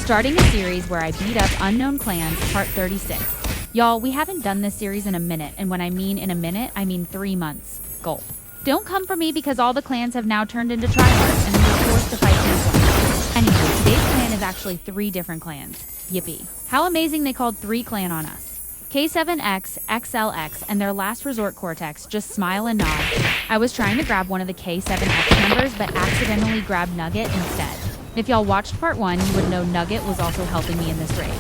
starting a series where I beat up unknown clans, part 36. Y'all, we haven't done this series in a minute, and when I mean in a minute, I mean 3 months. Gulp. Don't come for me because all the clans have now turned into tryhards, and we are forced to fight these ones. Anyway, today's clan is actually 3 different clans. Yippee. How amazing they called 3 clan on us. K7X, XLX, and their last resort Cortex just smile and nod. I was trying to grab one of the K7X members, but accidentally grabbed Nugget instead. If y'all watched part 1, you would know Nugget was also helping me in this raid.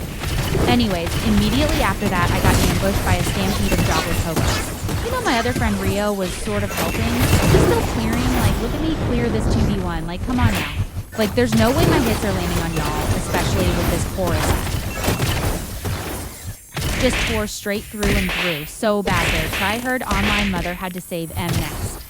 Anyways, immediately after that, I got ambushed by a stampede of jobless hobos. You know, my other friend Rio was sort of helping. He's still clearing, like, look at me clear this 2v1, like, come on now. Like, there's no way my hits are landing on y'all, especially with this chorus. Just tore straight through and through. So bad there. Tryhard online mother had to save M next.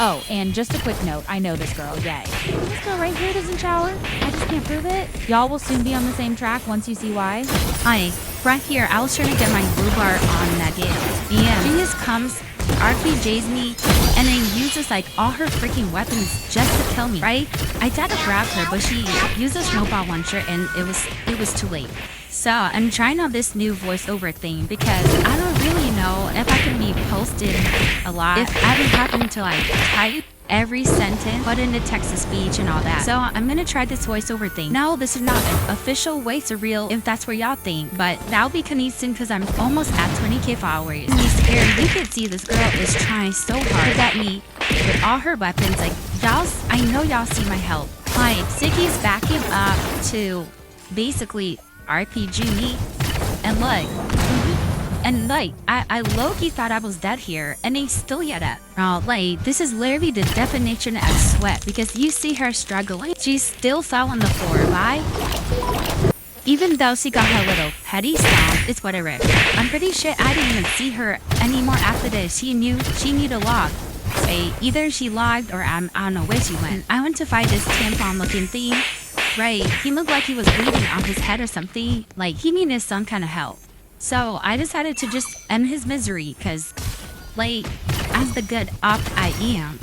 Oh, and just a quick note, I know this girl, yay. This girl right here doesn't shower. I just can't prove it. Y'all will soon be on the same track once you see why. Hi, right here, I was trying to get my rhubarb on Nugget. Yeah, she just comes, RPJs me, and then uses like all her freaking weapons just to kill me, right? I tried to grab her, but she used a snowball launcher and it was too late. So I'm trying out this new voiceover thing because I don't really know if I can be posted a lot. If I don't happen to like type every sentence, put in the text-to-speech and all that. So I'm gonna try this voiceover thing. No, this is not an official way to real if that's what y'all think, but that'll be coming soon because I'm almost at 20k followers. Me scared. You can see this girl is trying so hard to get me with all her weapons. Like y'all, I know y'all see my help. Like Siggy's backing up to basically RPG me, and I low-key thought I was dead here, and they still yet up. Oh, like, this is literally the definition of sweat, because you see her struggling. She still fell on the floor, right? Even though she got her little petty stomp, it's whatever. I'm pretty sure I didn't even see her anymore after this. She knew to log. Hey, either she logged or I don't know where she went. I went to fight this tampon-looking thing. Right, he looked like he was bleeding on his head or something, like he needed some kind of help. So I decided to just end his misery, cause like, as the good op I am.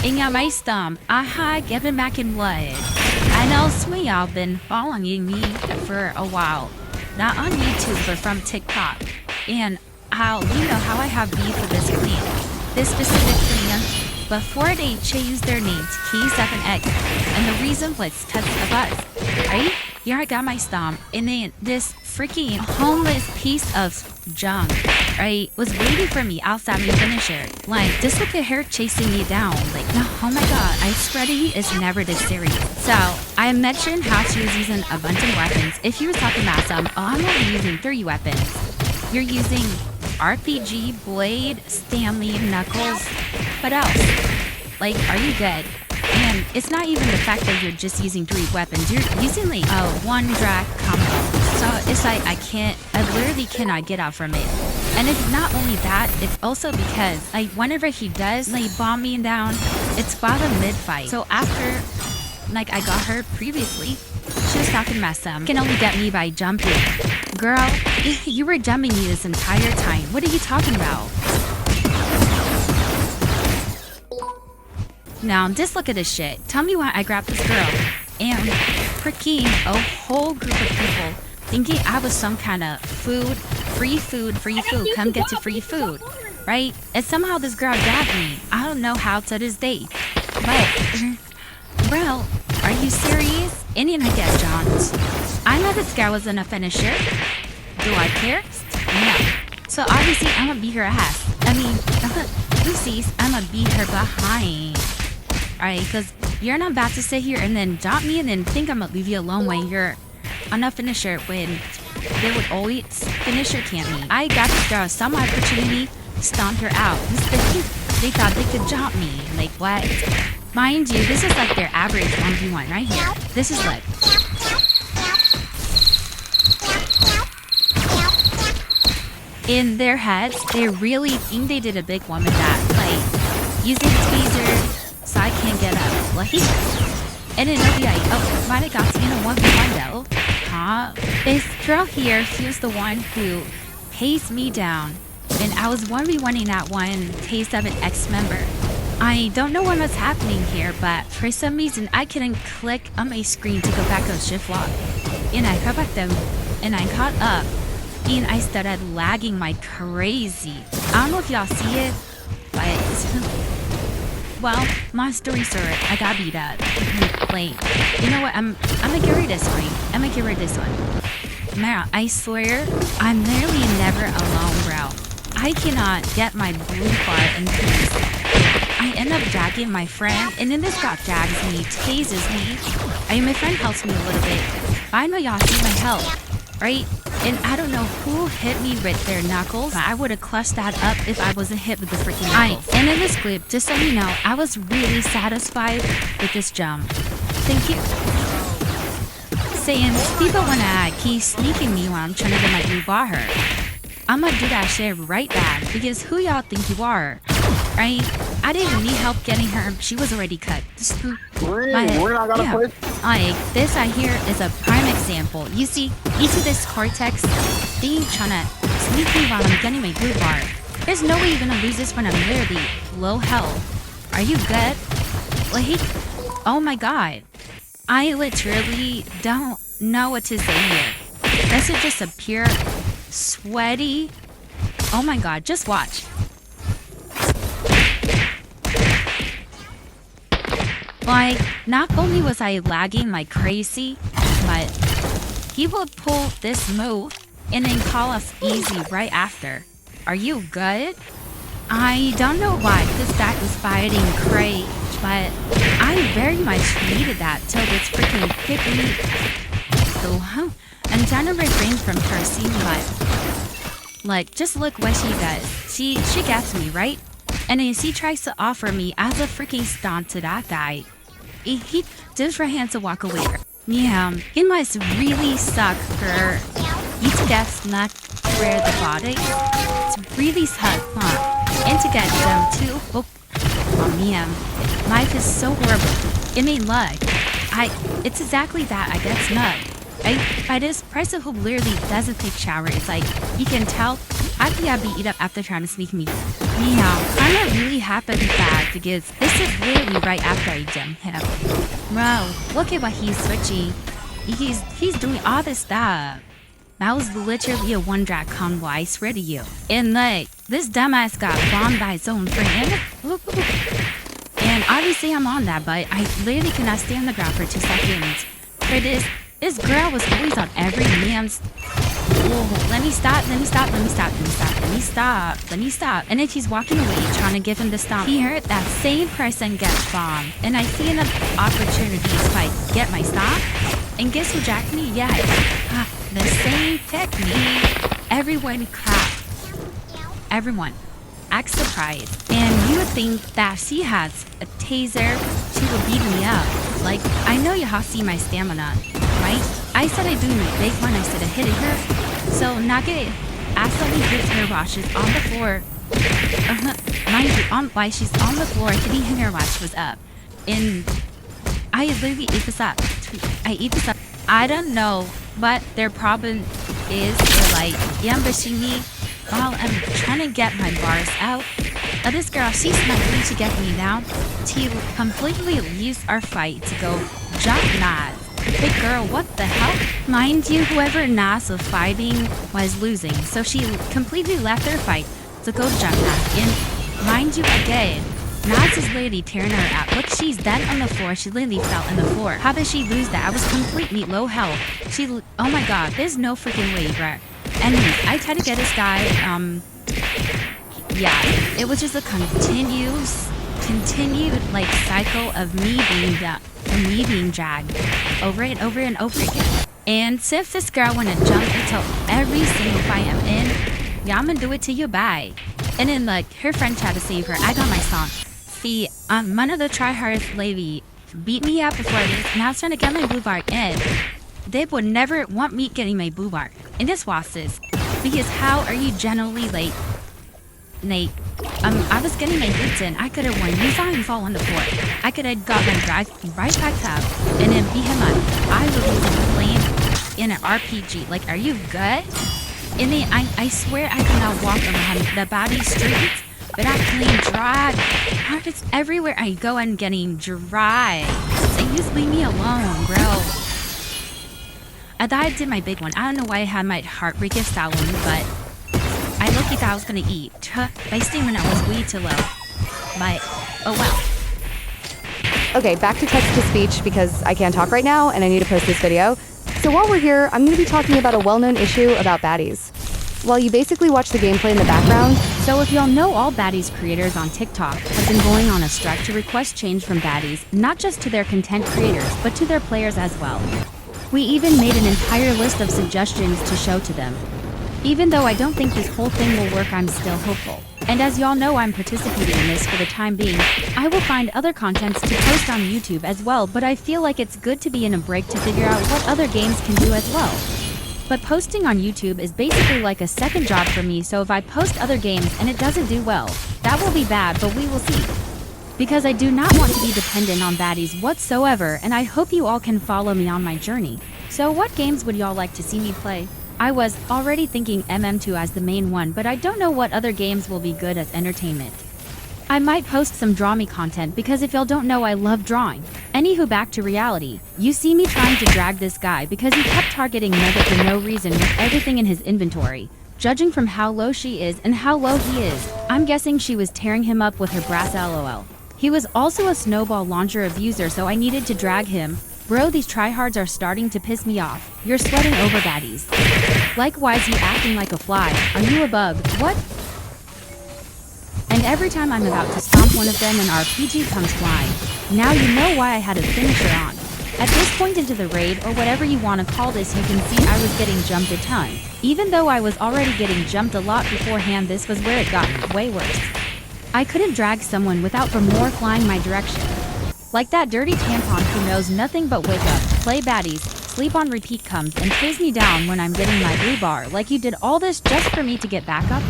And got my stomp, get him back in blood. I know some of y'all been following me for a while, not on YouTube but from TikTok. And how I have beef with this clan, this specific clan. Before they changed their name to K7X, and the reason was because of us, right? Here I got my stomp, and then this freaking homeless piece of junk, right, was waiting for me outside my finisher. Like, just look at her chasing me down. Like, no, oh my god, I swear to you, it's never this serious. So, I mentioned how she was using a bunch of weapons. If you were talking about some, I'm only using 3 weapons. You're using RPG, Blade, Stanley, Knuckles. What else? Like, are you good? And it's not even the fact that you're just using 3 weapons. You're using like a 1 drag combo. So it's like I literally cannot get out from it. And it's not only that, it's also because like whenever he does like bomb me down, it's while the mid-fight. So after like I got her previously, she was talking about some can only get me by jumping. Girl, you were jumping me this entire time. What are you talking about? Now, just look at this shit. Tell me why I grabbed this girl and freaking a whole group of people thinking I was some kind of free food, come get to free food, right? And somehow this girl grabbed me. I don't know how to this day. But, bro, are you serious? Indian I get Johns. I know this girl wasn't a finisher. Do I care? No. So obviously, I'm gonna beat her ass. I mean, Lucy's, I'm gonna beat her behind. Alright, because you're not about to sit here and then drop me and then think I'm gonna leave you alone when you're on a finisher when they would always finisher camp me. I got this girl some opportunity, stomped her out. They thought they could jump me. Like, what? Mind you, this is like their average 1v1 right here. This is like... in their heads, they really think they did a big one with that. Like, using tweezers so I can't get up. Like, and then they'll be like, oh, might have got to in a 1v1 though. Huh? This girl here, she was the one who paced me down. And I was 1v1ing that one K7X member. I don't know what's happening here, but for some reason I couldn't click on my screen to go back on shift lock. And I got back them, and I caught up, and I started lagging like crazy. I don't know if y'all see it, but well, long story short, I got beat up. Like, you know what? I'm gonna get rid of this one. I'm gonna get rid of this one. Mara, I swear, I'm literally never alone, bro. I cannot get my blue bar in peace. I end up dragging my friend, and then this guy drags me, tases me. My friend helps me a little bit. I know y'all see my help, right? And I don't know who hit me with their knuckles. I would have clutched that up if I wasn't hit with the freaking knuckles. And in this clip, just so you know, I was really satisfied with this jump. Thank you. Saying people wanna keep sneaking me while I'm trying to get my blue bar. I'm gonna do that shit right back, because who y'all think you are, right? I didn't need help getting her. She was already cut. Like, this I hear is a prime example. You see this cortex thing trying to sneak me while I'm getting my blue bar. There's no way you're gonna lose this when I'm literally low health. Are you good? Like, oh my god. I literally don't know what to say here. This is just a pure sweaty. Oh my god, just watch. Like, not only was I lagging like crazy, but he would pull this move and then call us easy right after. Are you good? I don't know why this guy was fighting crazy, but I very much needed that till this freaking hit me. So, I'm trying to refrain from cursing, but like, just look what she does. She gets me, right? And then she tries to offer me as a freaking stunt to that guy. He did for hands to walk away. Yeah, it must really suck for you to get snuck where the body. It's really suck, huh? And to get them too. Oh man, life is so horrible. It made luck. It's exactly that. I get snuck. By this person who literally doesn't take shower, it's like, you can tell I think I'd be eat up after trying to sneak me. Meow, I'm not really happy with that because this is literally right after I jump him. Bro, look at what he's switching. He's doing all this stuff. That was literally a one drag combo, I swear to you. And like, this dumbass got bombed by his own friend. And obviously I'm on that, but I literally cannot stay on the ground for 2 seconds. For this girl was always on every man's. Whoa, let me stop. And then she's walking away, trying to give him the stomp. Here, that same person gets bombed. And I see enough opportunities if I get my stop. And guess who jacked me? Yeah, the same technique. Everyone clapped. Everyone. Act surprised. And you would think that she has a taser, she would beat me up. Like, I know you have seen my stamina, right? I said I do my big one, I said I hit her. So Nugget accidentally hits her while she's on the floor. Mind you, while she's on the floor, hitting her while she was up. And I literally ate this up. I don't know what their problem is. They're like ambushing me while I'm trying to get my bars out. This girl, she's not going to get me now. She completely leaves our fight to go jump Nas. Hey girl, what the hell? Mind you, whoever Nas was fighting was losing, so she completely left their fight to go jump Nas. And mind you, again, Nas is literally tearing her out. Look, she's dead on the floor. She literally fell on the floor. How did she lose that? I was completely low health. Oh my god, there's no freaking way, bro. Anyways, I tried to get this guy, yeah, it was just a continued like cycle of me being dragged over and over and over again. And since this girl wanna jump until every single fight I'm in, yeah, I'm gonna do it to you, bye. And then like her friend tried to save her. I got my song. See, one of the tryhards lady beat me up before this, and I was trying to get my blue bar in. They would never want me getting my blue bar. And this was this. Because how are you generally like Nate, I was getting my boots in. I could have won. You saw him fall on the floor. I could have got him right back up and then beat him up. I was playing in an RPG. Like, are you good? And then I swear I could not walk around the Baddies streets but I'm getting dry. It's everywhere I go, I'm getting dry. So you just leave me alone, bro. I thought I did my big one. I don't know why I had my heartbreak asylum, but I lucky thought I was gonna eat. Basting when I was way too low. But, oh well. Okay, back to text-to-speech because I can't talk right now and I need to post this video. So while we're here, I'm going to be talking about a well-known issue about baddies. Well, you basically watch the gameplay in the background. So if y'all know, all Baddies creators on TikTok have been going on a strike to request change from Baddies, not just to their content creators, but to their players as well. We even made an entire list of suggestions to show to them. Even though I don't think this whole thing will work, I'm still hopeful. And as y'all know, I'm participating in this for the time being. I will find other contents to post on YouTube as well, but I feel like it's good to be in a break to figure out what other games can do as well. But posting on YouTube is basically like a second job for me, so if I post other games and it doesn't do well, that will be bad, but we will see. Because I do not want to be dependent on Baddies whatsoever, and I hope you all can follow me on my journey. So what games would y'all like to see me play? I was already thinking MM2 as the main one, but I don't know what other games will be good as entertainment. I might post some Draw Me content because if y'all don't know, I love drawing. Anywho, back to reality. You see me trying to drag this guy because he kept targeting Nugget for no reason with everything in his inventory. Judging from how low she is and how low he is, I'm guessing she was tearing him up with her brass LOL. He was also a snowball launcher abuser, so I needed to drag him. Bro, these tryhards are starting to piss me off. You're sweating over Baddies. Likewise, you acting like a fly. Are you a bug? What? And every time I'm about to stomp one of them, an RPG comes flying. Now you know why I had a finisher on. At this point into the raid, or whatever you want to call this, you can see I was getting jumped a ton. Even though I was already getting jumped a lot beforehand, this was where it got way worse. I couldn't drag someone without for more flying my direction. Like that dirty tampon who knows nothing but wake up, play Baddies, sleep on repeat comes and pays me down when I'm getting my blue bar. Like you did all this just for me to get back up?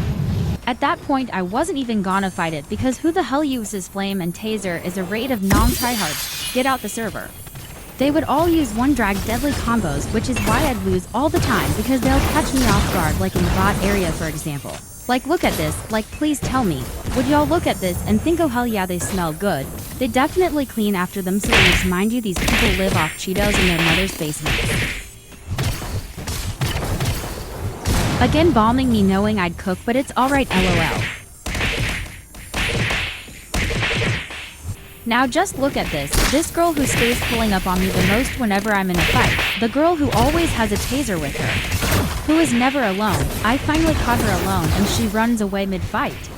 At that point, I wasn't even gonna fight it because who the hell uses flame and taser is a raid of non-tryhards. Get out the server. They would all use one drag deadly combos, which is why I'd lose all the time because they'll catch me off guard, like in the bot area for example. Like look at this, like please tell me, would y'all look at this and think oh hell yeah they smell good? They definitely clean after themselves. Mind you, these people live off Cheetos in their mother's basement. Again bombing me knowing I'd cook, but it's alright LOL. Now just look at this. This girl who stays pulling up on me the most whenever I'm in a fight. The girl who always has a taser with her. Who is never alone. I finally caught her alone and she runs away mid-fight.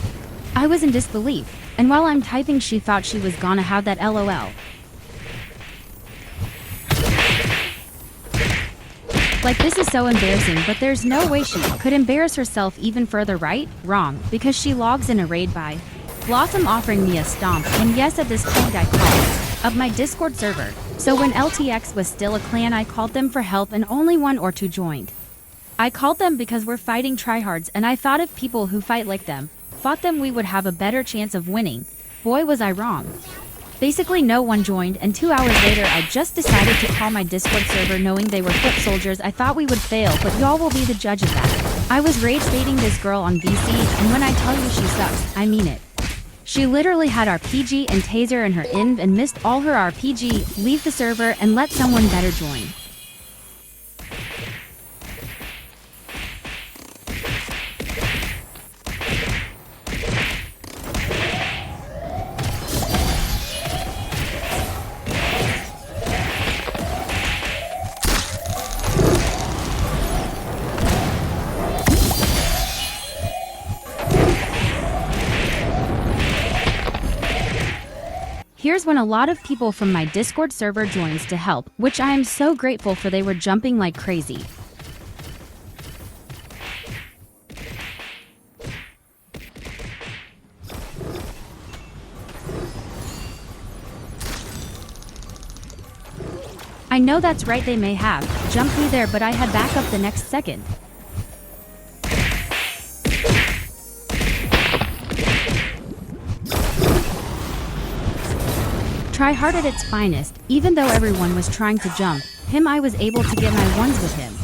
I was in disbelief. And while I'm typing, she thought she was gonna have that LOL. Like this is so embarrassing, but there's no way she could embarrass herself even further, right? Wrong, because she logs in a raid by Blossom offering me a stomp, and yes, at this point I called up my Discord server. So when LTX was still a clan, I called them for help and only 1 or 2 joined. I called them because we're fighting tryhards and I thought if people who fight like them fought them, we would have a better chance of winning. Boy, was I wrong. Basically no one joined, and 2 hours later I just decided to call my Discord server knowing they were foot soldiers. I thought we would fail, but y'all will be the judge of that. I was rage baiting this girl on VC, and when I tell you she sucks, I mean it. She literally had RPG and taser in her inv and missed all her RPG, leave the server and let someone better join. Here's when a lot of people from my Discord server joins to help, which I am so grateful for. They were jumping like crazy. I know that's right, they may have jumped me there, but I had backup the next second. Try hard at its finest. Even though everyone was trying to jump him, I was able to get my ones with him.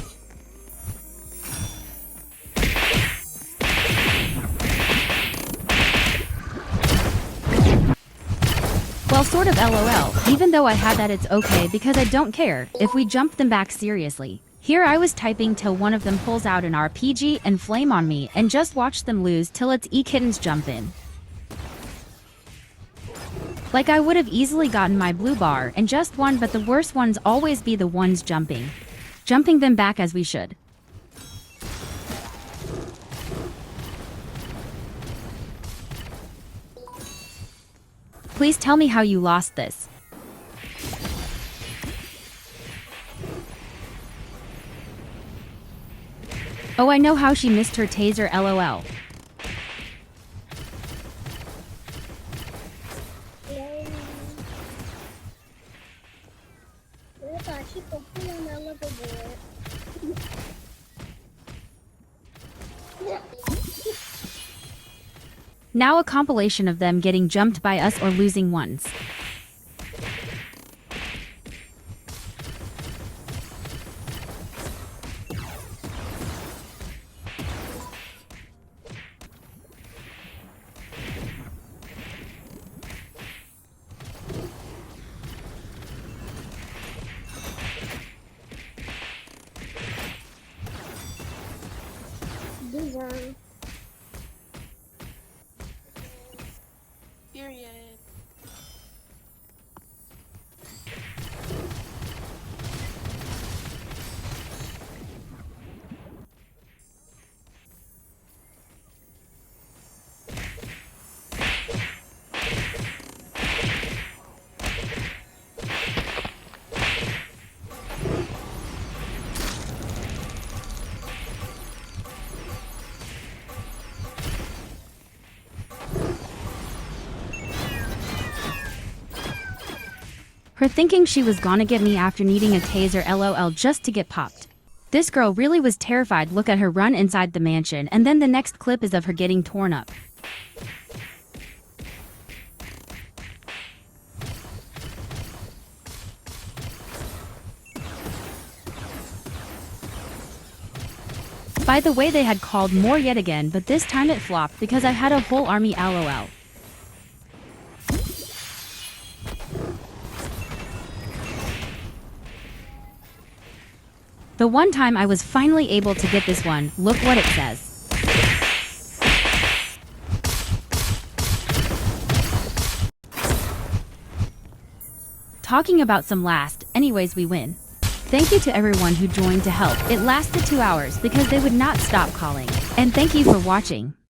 sort of LOL, even though I had that it's okay because I don't care if we jump them back seriously. Here I was typing till one of them pulls out an RPG and flame on me and just watch them lose till its e-kittens jump in. Like I would have easily gotten my blue bar and just won, but the worst ones always be the ones jumping them back as we should. Please tell me how you lost this. Oh, I know how she missed her taser, LOL. Now a compilation of them getting jumped by us or losing ones. Period. Her thinking she was gonna get me after needing a taser, LOL, just to get popped. This girl really was terrified. Look at her run inside the mansion, and then the next clip is of her getting torn up. By the way, they had called more yet again, but this time it flopped because I had a whole army, LOL. The one time I was finally able to get this one, look what it says. Talking about some last, anyways, we win. Thank you to everyone who joined to help. It lasted 2 hours because they would not stop calling. And thank you for watching.